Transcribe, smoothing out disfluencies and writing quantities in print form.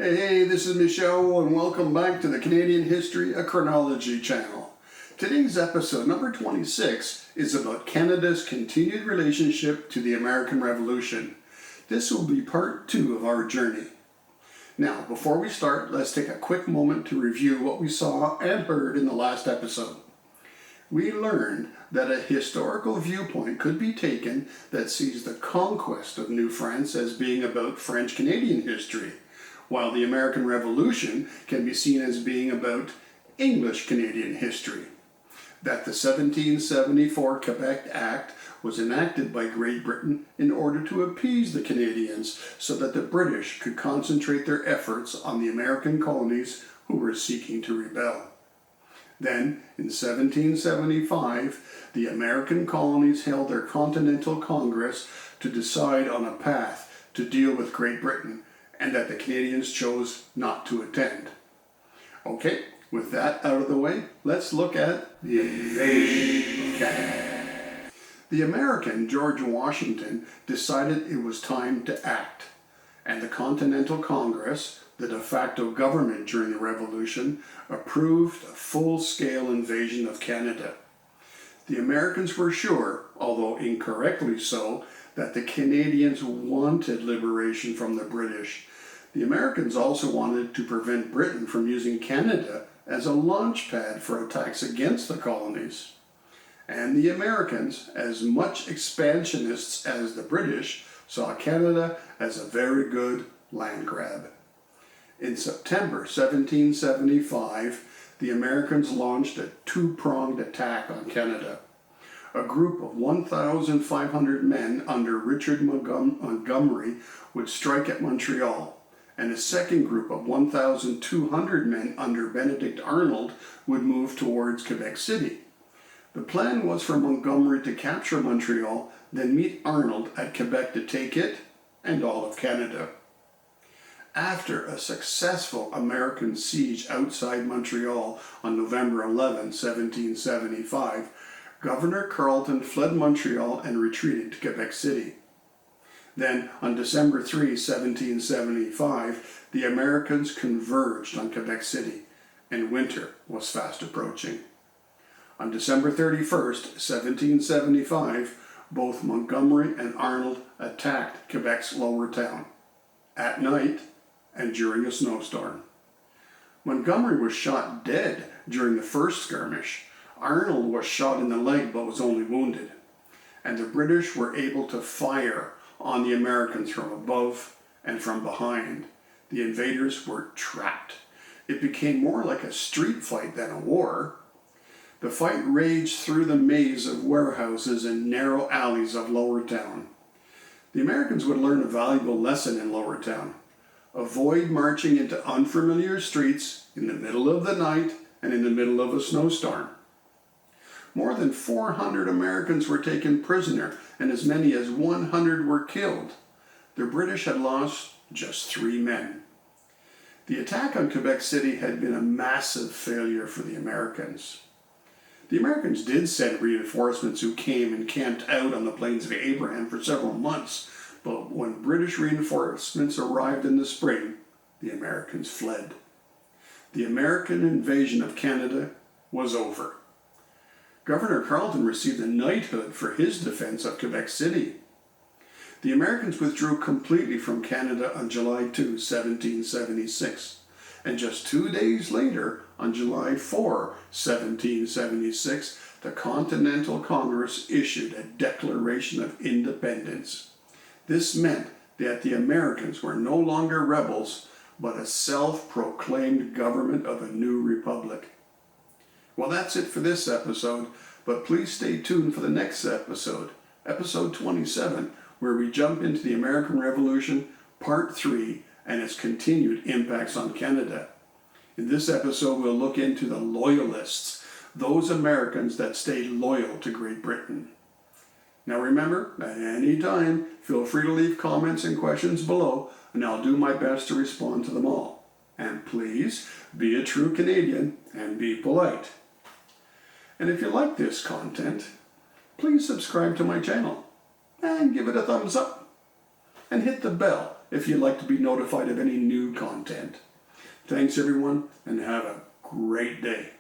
Hey, this is Michelle, and welcome back to the Canadian History, a Chronology channel. Today's episode, number 26, is about Canada's continued relationship to the American Revolution. This will be part 2 of our journey. Now, before we start, let's take a quick moment to review what we saw and heard in the last episode. We learned that a historical viewpoint could be taken that sees the conquest of New France as being about French-Canadian history, while the American Revolution can be seen as being about English-Canadian history. That the 1774 Quebec Act was enacted by Great Britain in order to appease the Canadians so that the British could concentrate their efforts on the American colonies who were seeking to rebel. Then, in 1775, the American colonies held their Continental Congress to decide on a path to deal with Great Britain, and that the Canadians chose not to attend. Okay, with that out of the way, let's look at the invasion of Canada. The American George Washington decided it was time to act, and the Continental Congress, the de facto government during the Revolution, approved a full-scale invasion of Canada. The Americans were sure, although incorrectly so, that the Canadians wanted liberation from the British. The Americans also wanted to prevent Britain from using Canada as a launch pad for attacks against the colonies. And the Americans, as much expansionists as the British, saw Canada as a very good land grab. In September 1775, the Americans launched a two-pronged attack on Canada. A group of 1,500 men under Richard Montgomery would strike at Montreal, and a second group of 1,200 men under Benedict Arnold would move towards Quebec City. The plan was for Montgomery to capture Montreal, then meet Arnold at Quebec to take it and all of Canada. After a successful American siege outside Montreal on November 11, 1775, Governor Carleton fled Montreal and retreated to Quebec City. Then, on December 3, 1775, the Americans converged on Quebec City, and winter was fast approaching. On December 31st, 1775, both Montgomery and Arnold attacked Quebec's lower town, at night and during a snowstorm. Montgomery was shot dead during the first skirmish. Arnold was shot in the leg but was only wounded, and the British were able to fire on the Americans from above and from behind. The invaders were trapped. It became more like a street fight than a war. The fight raged through the maze of warehouses and narrow alleys of Lower Town. The Americans would learn a valuable lesson in Lower Town. Avoid marching into unfamiliar streets in the middle of the night and in the middle of a snowstorm. More than 400 Americans were taken prisoner, and as many as 100 were killed. The British had lost just 3 men. The attack on Quebec City had been a massive failure for the Americans. The Americans did send reinforcements who came and camped out on the Plains of Abraham for several months, but when British reinforcements arrived in the spring, the Americans fled. The American invasion of Canada was over. Governor Carleton received a knighthood for his defense of Quebec City. The Americans withdrew completely from Canada on July 2, 1776, and just 2 days later, on July 4, 1776, the Continental Congress issued a Declaration of Independence. This meant that the Americans were no longer rebels, but a self-proclaimed government of a new republic. Well, that's it for this episode, but please stay tuned for the next episode, episode 27, where we jump into the American Revolution, part 3, and its continued impacts on Canada. In this episode, we'll look into the Loyalists, those Americans that stayed loyal to Great Britain. Now remember, at any time, feel free to leave comments and questions below, and I'll do my best to respond to them all. And please, be a true Canadian and be polite. And if you like this content, please subscribe to my channel and give it a thumbs up. and hit the bell if you'd like to be notified of any new content. Thanks everyone, and have a great day.